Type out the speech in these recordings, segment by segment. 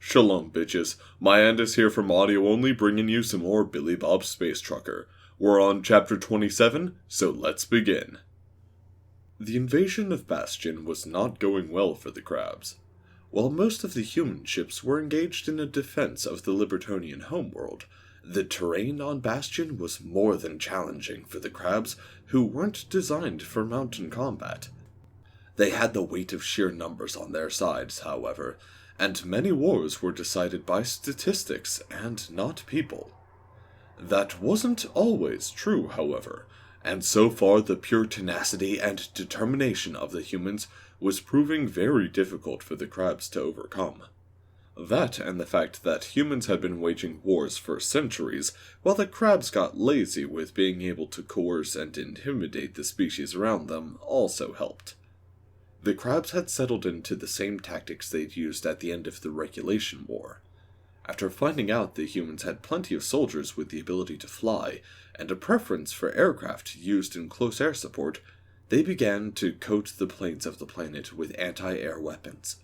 Shalom, bitches. My end is here from Audio Only, bringing you some more Billy Bob Space Trucker. We're on Chapter 27, so let's begin. The invasion of Bastion was not going well for the crabs. While most of the human ships were engaged in a defense of the Libertonian homeworld, the terrain on Bastion was more than challenging for the crabs, who weren't designed for mountain combat. They had the weight of sheer numbers on their sides, however, and many wars were decided by statistics and not people. That wasn't always true, however, and so far the pure tenacity and determination of the humans was proving very difficult for the crabs to overcome. That and the fact that humans had been waging wars for centuries, while the crabs got lazy with being able to coerce and intimidate the species around them, also helped. The crabs had settled into the same tactics they'd used at the end of the Regulation War. After finding out the humans had plenty of soldiers with the ability to fly, and a preference for aircraft used in close air support, they began to coat the plains of the planet with anti-air weapons.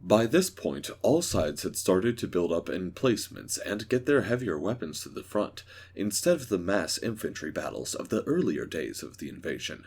By this point, all sides had started to build up emplacements and get their heavier weapons to the front, instead of the mass infantry battles of the earlier days of the invasion.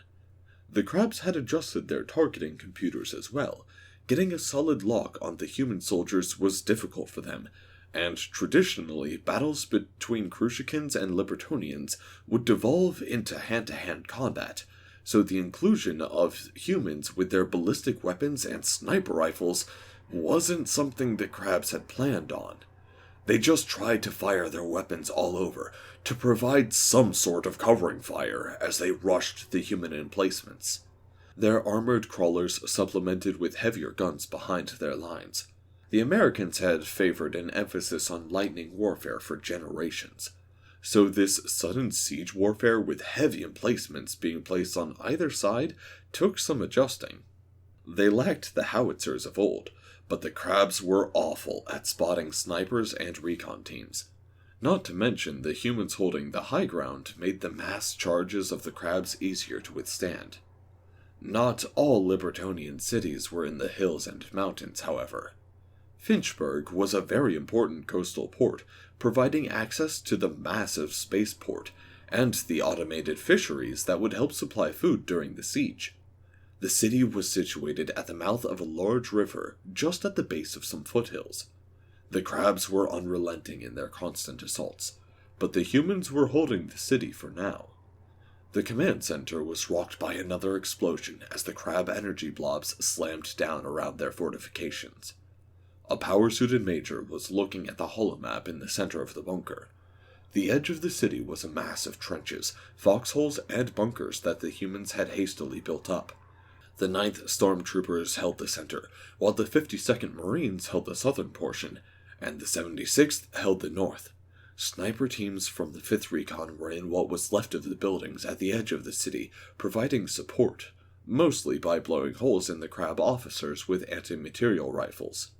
The crabs had adjusted their targeting computers as well. Getting a solid lock on the human soldiers was difficult for them, and traditionally, battles between Crucians and Libertonians would devolve into hand-to-hand combat, so the inclusion of humans with their ballistic weapons and sniper rifles wasn't something the crabs had planned on. They just tried to fire their weapons all over, to provide some sort of covering fire as they rushed the human emplacements. Their armored crawlers supplemented with heavier guns behind their lines. The Americans had favored an emphasis on lightning warfare for generations, so this sudden siege warfare with heavy emplacements being placed on either side took some adjusting. They lacked the howitzers of old, but the crabs were awful at spotting snipers and recon teams. Not to mention the humans holding the high ground made the mass charges of the crabs easier to withstand. Not all Libertonian cities were in the hills and mountains, however. Finchburg was a very important coastal port, providing access to the massive spaceport and the automated fisheries that would help supply food during the siege. The city was situated at the mouth of a large river, just at the base of some foothills. The crabs were unrelenting in their constant assaults, but the humans were holding the city for now. The command center was rocked by another explosion as the crab energy blobs slammed down around their fortifications. A power-suited major was looking at the holomap in the center of the bunker. The edge of the city was a mass of trenches, foxholes, and bunkers that the humans had hastily built up. The 9th Stormtroopers held the center, while the 52nd Marines held the southern portion, and the 76th held the north. Sniper teams from the 5th Recon were in what was left of the buildings at the edge of the city, providing support, mostly by blowing holes in the crab officers with anti-material rifles.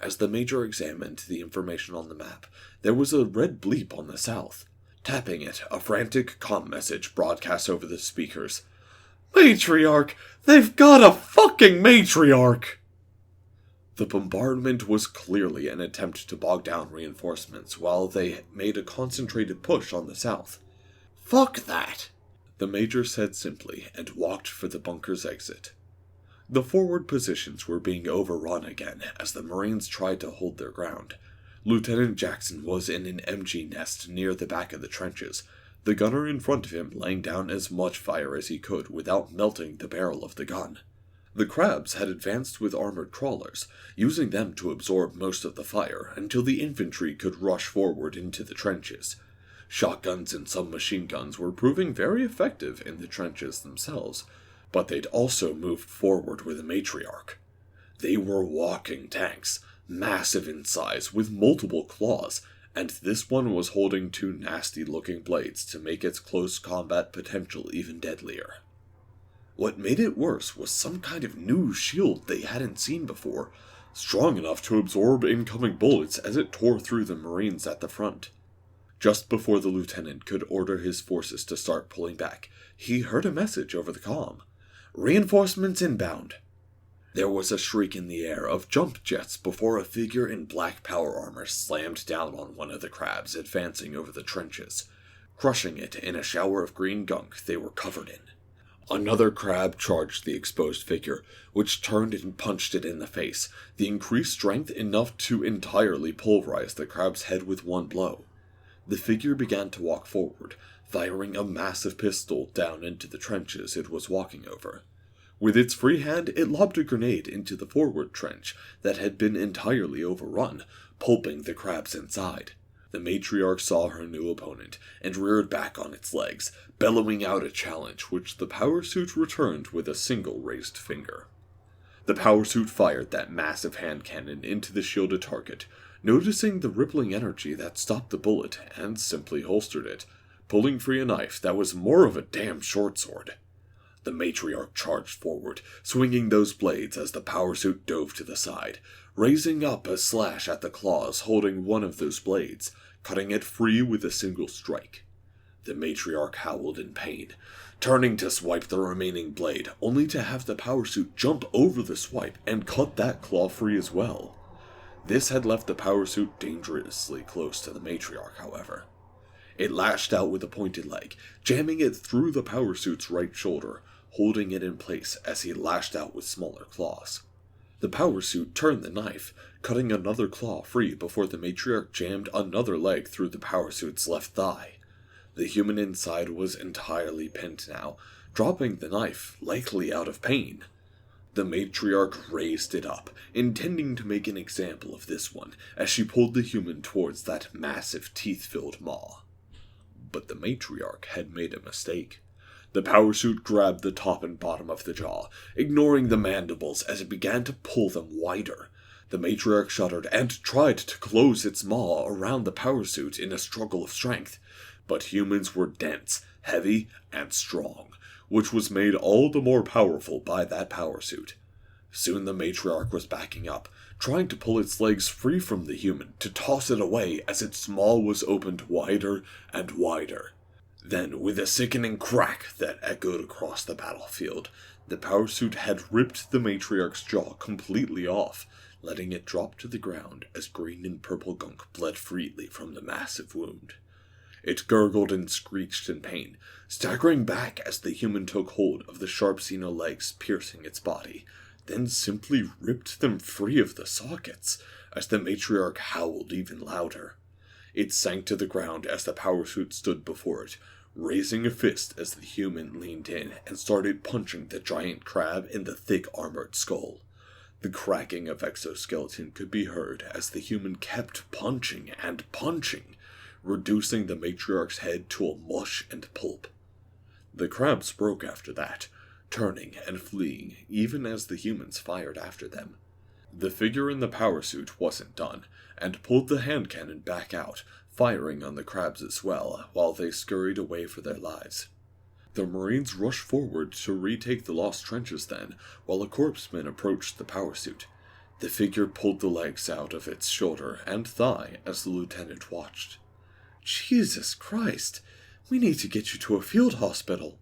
As the Major examined the information on the map, there was a red bleep on the south. Tapping it, a frantic comm message broadcast over the speakers. "Matriarch! They've got a fucking matriarch!" The bombardment was clearly an attempt to bog down reinforcements while they made a concentrated push on the south. "Fuck that!" the Major said simply and walked for the bunker's exit. The forward positions were being overrun again as the Marines tried to hold their ground. Lieutenant Jackson was in an MG nest near the back of the trenches, the gunner in front of him laying down as much fire as he could without melting the barrel of the gun. The crabs had advanced with armored crawlers, using them to absorb most of the fire until the infantry could rush forward into the trenches. Shotguns and some machine guns were proving very effective in the trenches themselves, but they'd also moved forward with a matriarch. They were walking tanks, massive in size, with multiple claws, and this one was holding two nasty-looking blades to make its close combat potential even deadlier. What made it worse was some kind of new shield they hadn't seen before, strong enough to absorb incoming bullets as it tore through the Marines at the front. Just before the lieutenant could order his forces to start pulling back, he heard a message over the comm. "Reinforcements inbound." There was a shriek in the air of jump jets before a figure in black power armor slammed down on one of the crabs advancing over the trenches, crushing it in a shower of green gunk they were covered in. Another crab charged the exposed figure, which turned and punched it in the face, the increased strength enough to entirely pulverize the crab's head with one blow. The figure began to walk forward, firing a massive pistol down into the trenches it was walking over. With its free hand, it lobbed a grenade into the forward trench that had been entirely overrun, pulping the crabs inside. The matriarch saw her new opponent and reared back on its legs, bellowing out a challenge which the power suit returned with a single raised finger. The power suit fired that massive hand cannon into the shielded target, noticing the rippling energy that stopped the bullet and simply holstered it, pulling free a knife that was more of a damn short sword. The matriarch charged forward, swinging those blades as the power suit dove to the side, raising up a slash at the claws holding one of those blades, cutting it free with a single strike. The matriarch howled in pain, turning to swipe the remaining blade, only to have the power suit jump over the swipe and cut that claw free as well. This had left the power suit dangerously close to the matriarch, however. It lashed out with a pointed leg, jamming it through the power suit's right shoulder, holding it in place as he lashed out with smaller claws. The power suit turned the knife, cutting another claw free before the matriarch jammed another leg through the power suit's left thigh. The human inside was entirely pinned now, dropping the knife, likely out of pain. The matriarch raised it up, intending to make an example of this one as she pulled the human towards that massive teeth-filled maw. But the matriarch had made a mistake. The power suit grabbed the top and bottom of the jaw, ignoring the mandibles as it began to pull them wider. The matriarch shuddered and tried to close its maw around the power suit in a struggle of strength, but humans were dense, heavy, and strong, which was made all the more powerful by that power suit. Soon the matriarch was backing up, trying to pull its legs free from the human to toss it away as its maw was opened wider and wider. Then, with a sickening crack that echoed across the battlefield, the power suit had ripped the matriarch's jaw completely off, letting it drop to the ground as green and purple gunk bled freely from the massive wound. It gurgled and screeched in pain, staggering back as the human took hold of the sharp xeno legs piercing its body, then simply ripped them free of the sockets as the matriarch howled even louder. It sank to the ground as the power suit stood before it, raising a fist as the human leaned in and started punching the giant crab in the thick armored skull. The cracking of exoskeleton could be heard as the human kept punching and punching, reducing the matriarch's head to a mush and pulp. The crabs broke after that, turning and fleeing even as the humans fired after them. The figure in the power suit wasn't done, and pulled the hand cannon back out, firing on the crabs as well, while they scurried away for their lives. The Marines rushed forward to retake the lost trenches then, while a corpseman approached the power suit. The figure pulled the legs out of its shoulder and thigh as the lieutenant watched. "Jesus Christ! We need to get you to a field hospital."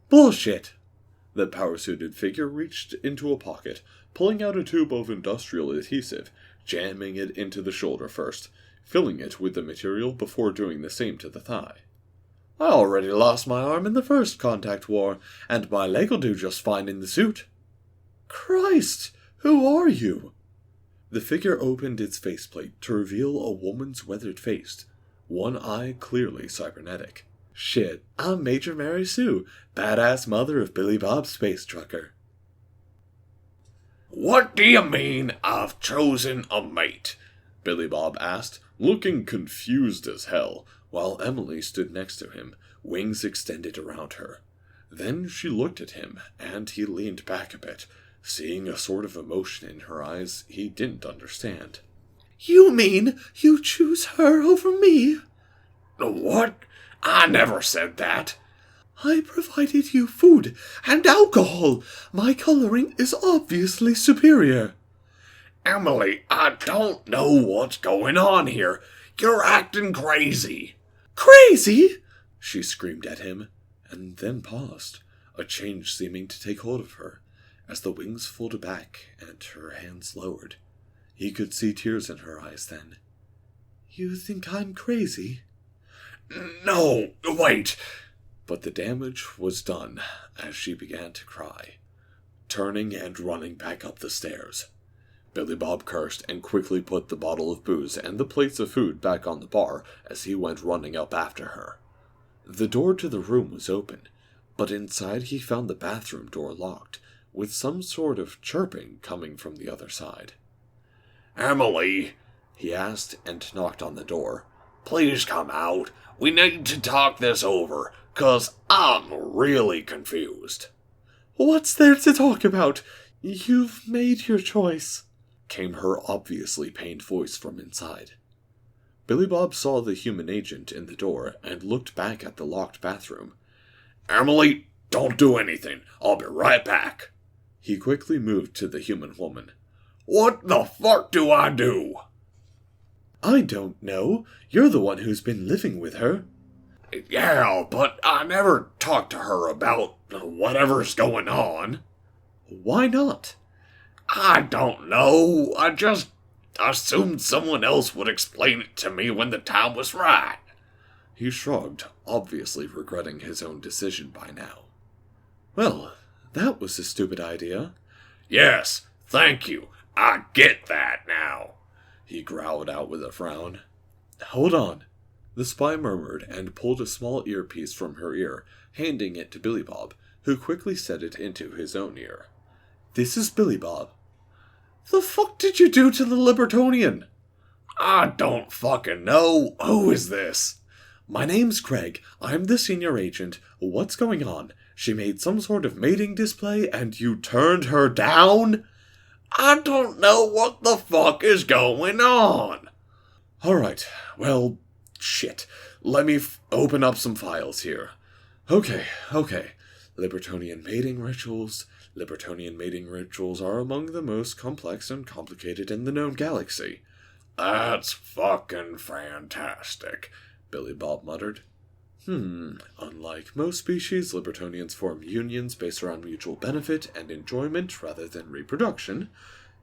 "Bullshit!" The power-suited figure reached into a pocket, pulling out a tube of industrial adhesive, jamming it into the shoulder first, filling it with the material before doing the same to the thigh. "I already lost my arm in the first contact war, and my leg'll do just fine in the suit." "Christ! Who are you?" The figure opened its faceplate to reveal a woman's weathered face, one eye clearly cybernetic. "Shit, I'm Major Mary Sue, badass mother of Billy Bob Space Trucker." "What do you mean, I've chosen a mate?" Billy Bob asked, looking confused as hell, while Emily stood next to him, wings extended around her. Then she looked at him, and he leaned back a bit, seeing a sort of emotion in her eyes he didn't understand. "You mean you choose her over me?" "What? I never said that." "I provided you food and alcohol. My coloring is obviously superior." "Emily, I don't know what's going on here. You're acting crazy." "Crazy?" she screamed at him, and then paused, a change seeming to take hold of her, as the wings folded back and her hands lowered. He could see tears in her eyes then. "You think I'm crazy?" No, wait. But the damage was done as she began to cry, turning and running back up the stairs. Billy Bob cursed and quickly put the bottle of booze and the plates of food back on the bar as he went running up after her. The door to the room was open, but inside he found the bathroom door locked, with some sort of chirping coming from the other side. Emily, He asked and knocked on the door. please come out. We need to talk this over, 'cause I'm really confused. "What's there to talk about? You've made your choice," came her obviously pained voice from inside. Billy Bob saw the human agent in the door and looked back at the locked bathroom. Emily, don't do anything. I'll be right back. He quickly moved to the human woman. What the fuck do I do? "I don't know. You're the one who's been living with her." Yeah, but I never talked to her about whatever's going on. "Why not?" I don't know. I just assumed someone else would explain it to me when the time was right. He shrugged, obviously regretting his own decision by now. "Well, that was a stupid idea." Yes, thank you. I get that now. He growled out with a frown. "Hold on." The spy murmured and pulled a small earpiece from her ear, handing it to Billy Bob, who quickly set it into his own ear. "This is Billy Bob." "The fuck did you do to the Libertonian?" I don't fucking know. Who is this? "My name's Craig. I'm the senior agent. What's going on? She made some sort of mating display and you turned her down?" I don't know what the fuck is going on. "Alright, well, shit. Let me open up some files here. Okay. Libertonian mating rituals. Libertonian mating rituals are among the most complex and complicated in the known galaxy." That's fucking fantastic, Billy Bob muttered. Unlike most species, Libertonians form unions based around mutual benefit and enjoyment rather than reproduction.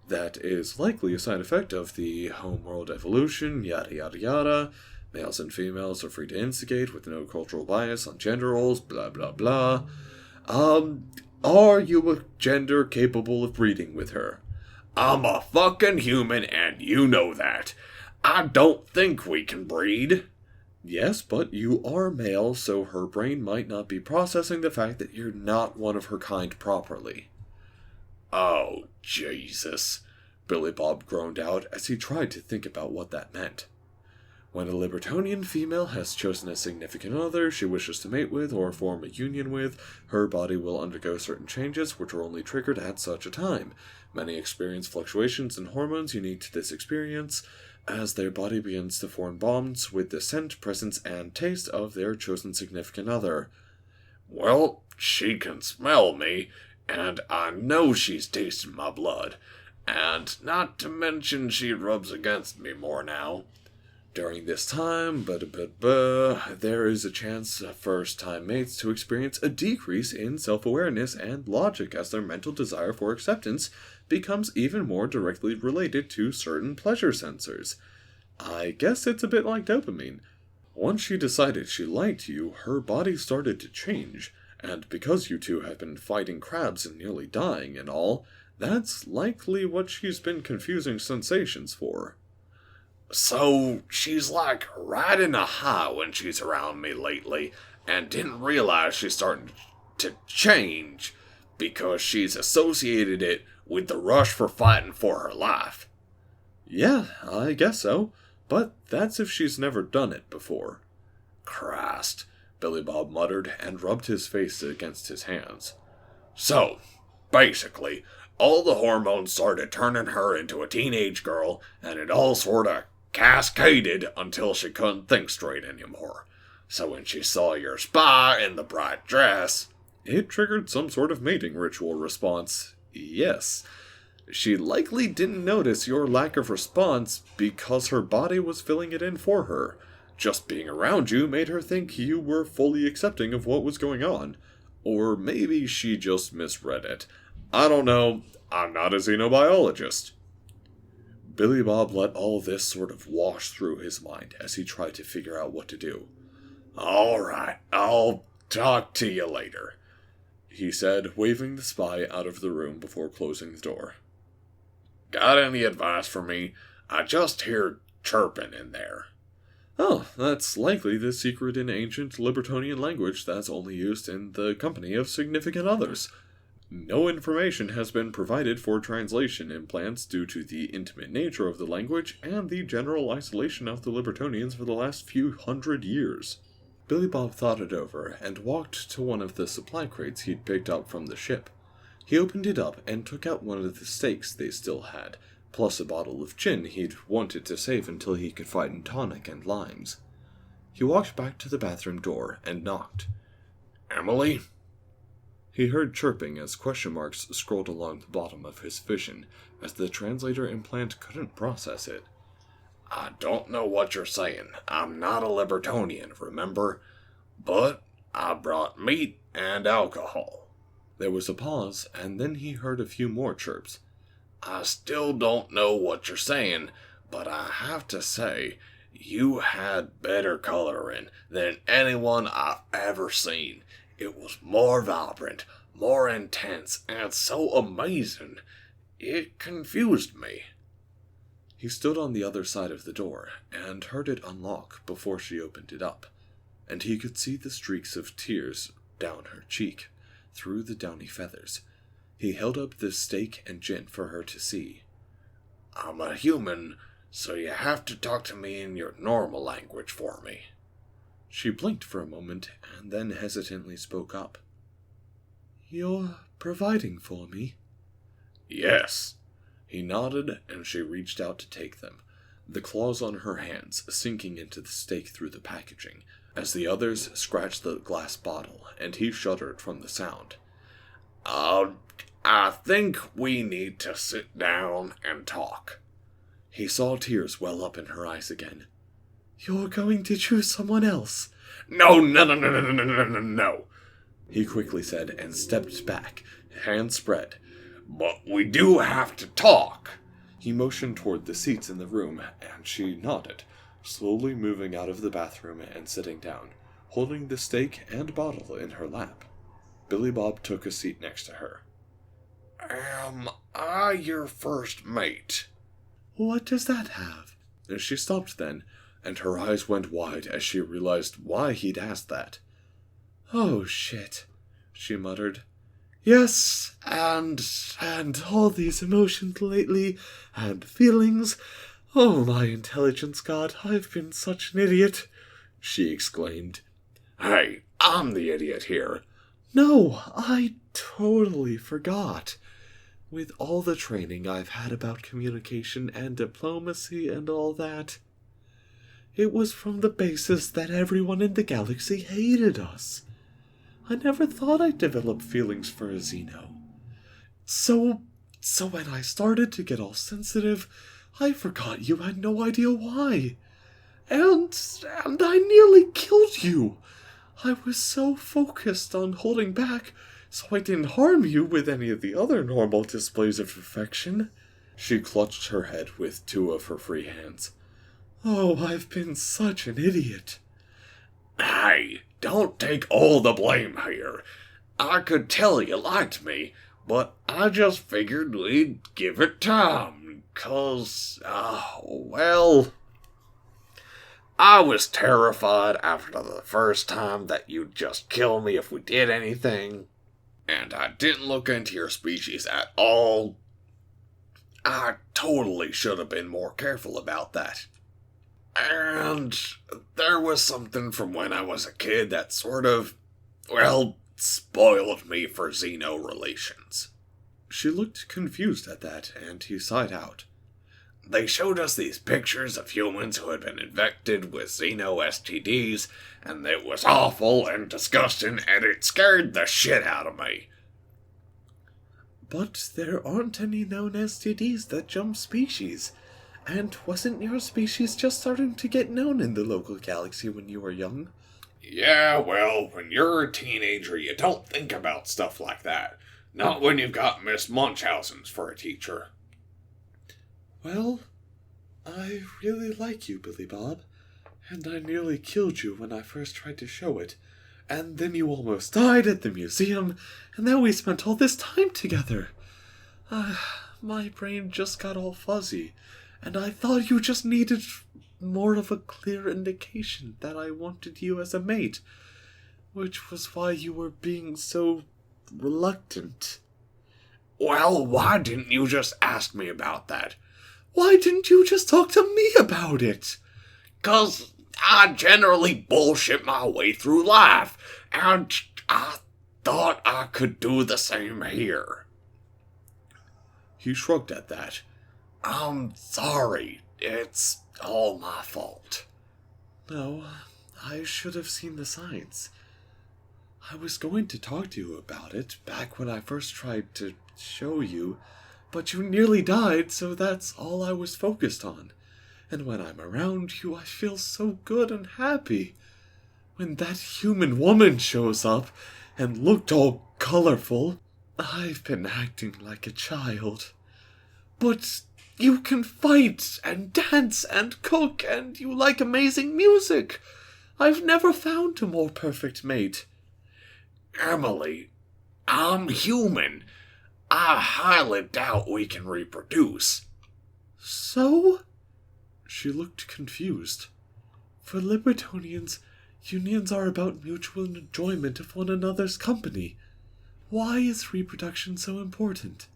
That is likely a side effect of the homeworld evolution, yada yada yada. Males and females are free to instigate with no cultural bias on gender roles, blah blah blah. Are you a gender capable of breeding with her? I'm a fucking human and you know that. I don't think we can breed. Yes, but you are male, so her brain might not be processing the fact that you're not one of her kind properly. Oh, Jesus, Billy Bob groaned out as he tried to think about what that meant. When a Libertonian female has chosen a significant other she wishes to mate with or form a union with, her body will undergo certain changes which are only triggered at such a time. Many experience fluctuations in hormones unique to this experience, as their body begins to form bonds with the scent, presence, and taste of their chosen significant other. Well, she can smell me, and I know she's tasted my blood, and not to mention she rubs against me more now. During this time, there is a chance first-time mates to experience a decrease in self-awareness and logic as their mental desire for acceptance becomes even more directly related to certain pleasure sensors. I guess it's a bit like dopamine. Once she decided she liked you, her body started to change, and because you two have been fighting crabs and nearly dying and all, that's likely what she's been confusing sensations for. So, she's like riding a high when she's around me lately, and didn't realize she's starting to change, because she's associated it with the rush for fighting for her life. Yeah, I guess so, but that's if she's never done it before. Christ, Billy Bob muttered and rubbed his face against his hands. So, basically, all the hormones started turning her into a teenage girl, and it all sorta cascaded until she couldn't think straight anymore. So when she saw your spy in the bright dress, it triggered some sort of mating ritual response. Yes. She likely didn't notice your lack of response because her body was filling it in for her. Just being around you made her think you were fully accepting of what was going on. Or maybe she just misread it. I don't know. I'm not a xenobiologist. Billy Bob let all this sort of wash through his mind as he tried to figure out what to do. Alright, I'll talk to you later, he said, waving the spy out of the room before closing the door. Got any advice for me? I just hear chirping in there. Oh, that's likely the secret in ancient Libertonian language that's only used in the company of significant others. No information has been provided for translation implants due to the intimate nature of the language and the general isolation of the Libertonians for the last few hundred years. Billy Bob thought it over and walked to one of the supply crates he'd picked up from the ship. He opened it up and took out one of the steaks they still had, plus a bottle of gin he'd wanted to save until he could find tonic and limes. He walked back to the bathroom door and knocked. Emily? He heard chirping as question marks scrolled along the bottom of his vision, as the translator implant couldn't process it. I don't know what you're saying. I'm not a Libertonian, remember? But I brought meat and alcohol. There was a pause, and then he heard a few more chirps. I still don't know what you're saying, but I have to say, you had better coloring than anyone I've ever seen. It was more vibrant, more intense, and so amazing. It confused me. He stood on the other side of the door and heard it unlock before she opened it up, and he could see the streaks of tears down her cheek, through the downy feathers. He held up the steak and gin for her to see. I'm a human, so you have to talk to me in your normal language for me. She blinked for a moment and then hesitantly spoke up. You're providing for me? Yes. He nodded and she reached out to take them, the claws on her hands sinking into the steak through the packaging, as the others scratched the glass bottle and he shuddered from the sound. I think we need to sit down and talk. He saw tears well up in her eyes again. You're going to choose someone else? No. He quickly said and stepped back, hands spread. But we do have to talk. He motioned toward the seats in the room, and she nodded, slowly moving out of the bathroom and sitting down, holding the steak and bottle in her lap. Billy Bob took a seat next to her. Am I your first mate? What does that have? She stopped then, and her eyes went wide as she realized why he'd asked that. Oh, shit, she muttered. Yes, and all these emotions lately, and feelings. Oh, my intelligence god, I've been such an idiot, she exclaimed. Hey, I'm the idiot here. No, I totally forgot. With all the training I've had about communication and diplomacy and all that, it was from the basis that everyone in the galaxy hated us. I never thought I'd develop feelings for a Xeno. So when I started to get all sensitive, I forgot you had no idea why. And I nearly killed you. I was so focused on holding back, so I didn't harm you with any of the other normal displays of affection. She clutched her head with two of her free hands. Oh, I've been such an idiot. Hey, don't take all the blame here. I could tell you liked me, but I just figured we'd give it time, 'cause, well, I was terrified after the first time that you'd just kill me if we did anything, and I didn't look into your species at all. I totally should have been more careful about that. And there was something from when I was a kid that sort of, well, spoiled me for Xeno relations. She looked confused at that, and he sighed out. They showed us these pictures of humans who had been infected with Xeno STDs, and it was awful and disgusting, and it scared the shit out of me. But there aren't any known STDs that jump species. And wasn't your species just starting to get known in the local galaxy when you were young? Yeah, well, when you're a teenager, you don't think about stuff like that. Not when you've got Miss Munchausen's for a teacher. Well, I really like you, Billy Bob, and I nearly killed you when I first tried to show it. And then you almost died at the museum, and then we spent all this time together. My brain just got all fuzzy, and I thought you just needed more of a clear indication that I wanted you as a mate, which was why you were being so reluctant. Well, why didn't you just ask me about that? Why didn't you just talk to me about it? 'Cause I generally bullshit my way through life, and I thought I could do the same here. He shrugged at that. I'm sorry. It's all my fault. No, I should have seen the signs. I was going to talk to you about it back when I first tried to show you, but you nearly died, so that's all I was focused on. And when I'm around you, I feel so good and happy. When that human woman shows up and looked all colorful, I've been acting like a child. But you can fight and dance and cook, and you like amazing music. I've never found a more perfect mate. Emily, I'm human. I highly doubt we can reproduce. So? She looked confused. For Libertonians, unions are about mutual enjoyment of one another's company. Why is reproduction so important?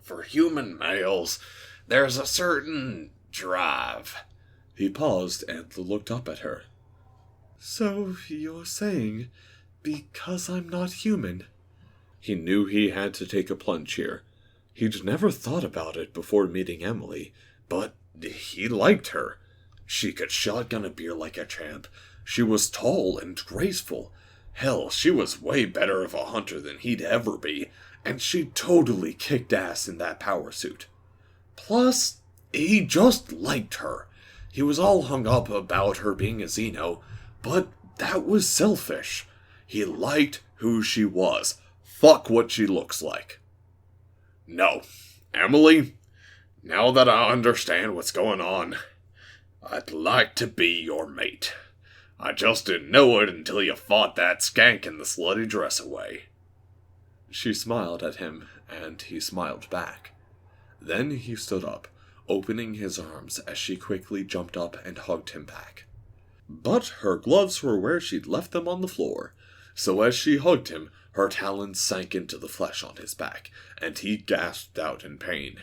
For human males, there's a certain drive. He paused and looked up at her. So you're saying, because I'm not human? He knew he had to take a plunge here. He'd never thought about it before meeting Emily, but he liked her. She could shotgun a beer like a champ. She was tall and graceful. Hell, she was way better of a hunter than he'd ever be, and she totally kicked ass in that power suit. Plus, he just liked her. He was all hung up about her being a Xeno, but that was selfish. He liked who she was. Fuck what she looks like. No, Emily, now that I understand what's going on, I'd like to be your mate. I just didn't know it until you fought that skank in the slutty dress away. She smiled at him, and he smiled back. Then he stood up, opening his arms as she quickly jumped up and hugged him back. But her gloves were where she'd left them on the floor, so as she hugged him, her talons sank into the flesh on his back, and he gasped out in pain.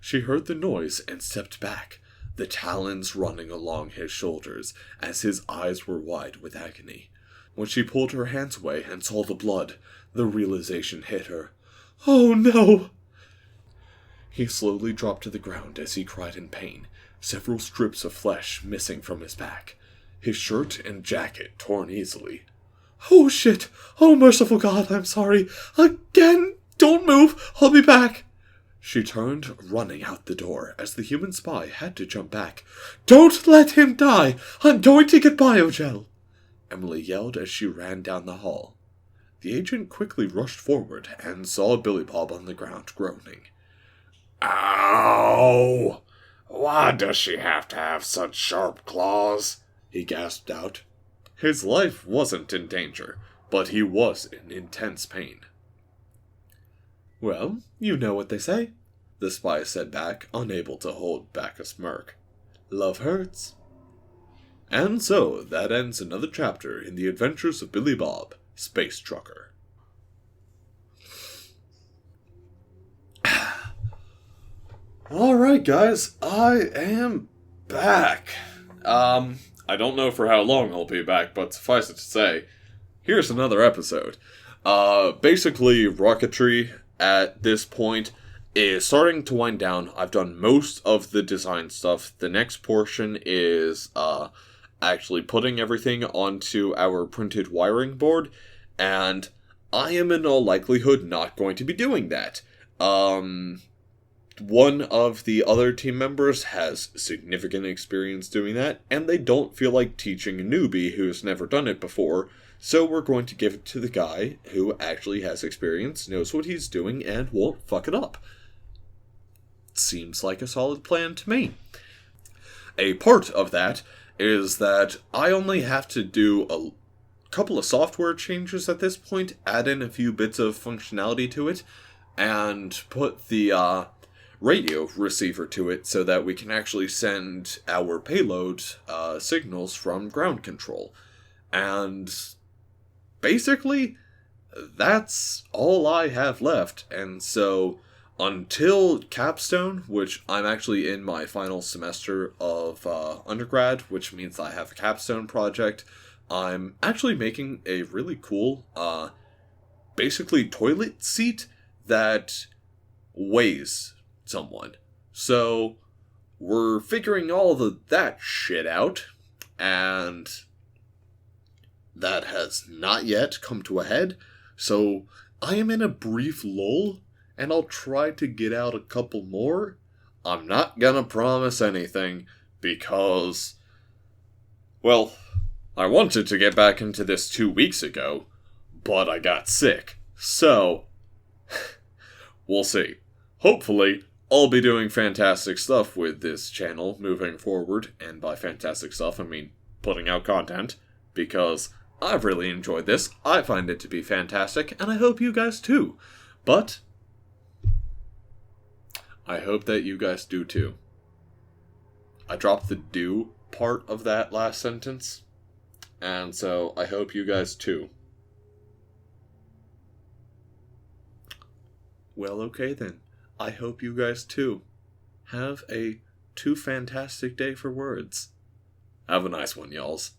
She heard the noise and stepped back, the talons running along his shoulders as his eyes were wide with agony. When she pulled her hands away and saw the blood, the realization hit her. Oh no! He slowly dropped to the ground as he cried in pain, several strips of flesh missing from his back, his shirt and jacket torn easily. Oh shit! Oh merciful God, I'm sorry! Again! Don't move! I'll be back! She turned, running out the door, as the human spy had to jump back. Don't let him die! I'm going to get biogel! Emily yelled as she ran down the hall. The agent quickly rushed forward and saw Billy Bob on the ground, groaning. Ow! Why does she have to have such sharp claws? He gasped out. His life wasn't in danger, but he was in intense pain. Well, you know what they say, the spy said back, unable to hold back a smirk. Love hurts. And so, that ends another chapter in the adventures of Billy Bob, Space Trucker. Alright guys, I am back. I don't know for how long I'll be back, but suffice it to say, here's another episode. Basically, rocketry at this point is starting to wind down. I've done most of the design stuff. The next portion is, actually putting everything onto our printed wiring board, and I am in all likelihood not going to be doing that. One of the other team members has significant experience doing that, and they don't feel like teaching a newbie who's never done it before, So we're going to give it to the guy who actually has experience, knows what he's doing, and won't fuck it up. Seems like a solid plan to me. A part of that is that I only have to do a couple of software changes at this point, add in a few bits of functionality to it, and put the radio receiver to it so that we can actually send our payload signals from ground control. And basically, that's all I have left. And so, until Capstone, which I'm actually in my final semester of undergrad, which means I have a capstone project, I'm actually making a really cool, basically toilet seat that weighs someone. So, we're figuring all of that shit out, and that has not yet come to a head. So, I am in a brief lull, and I'll try to get out a couple more. I'm not gonna promise anything, because, well, I wanted to get back into this 2 weeks ago, but I got sick. So, we'll see. Hopefully, I'll be doing fantastic stuff with this channel moving forward, and by fantastic stuff, I mean putting out content, because I've really enjoyed this, I find it to be fantastic, and I hope you guys too. But I hope that you guys do too. I dropped the do part of that last sentence, and so I hope you guys too. Well, okay then. I hope you guys too. Have a too fantastic day for words. Have a nice one, y'alls.